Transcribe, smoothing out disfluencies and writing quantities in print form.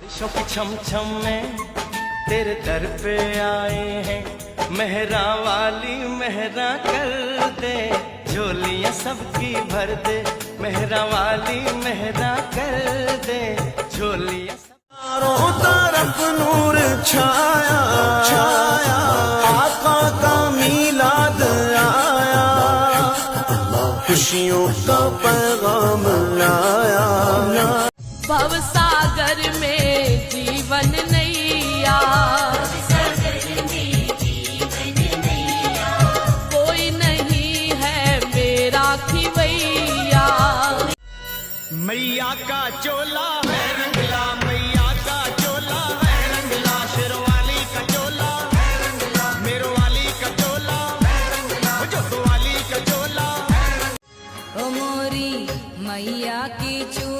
शोक छम छम में तेरे दर पे आए हैं, मेहरा वाली मेहरा कर दे, झोलियां सबकी भर दे, मेहरा वाली मेहरा कर दे, झोलियां चारों तरफ नूर छाया छाया, आका का मीलाद आया, खुशियों का पैगाम लाया। भवसागर में जीवन नैया, कोई नहीं है मेरा खिवैया। मैया का चोला है रंगला, मैया का चोला है रंगला, शेरवाली का चोला है रंगला, मेरो वाली का चोला है रंगला, जोतो वाली का चोला है रंगला। ओ मोरी मैया की चू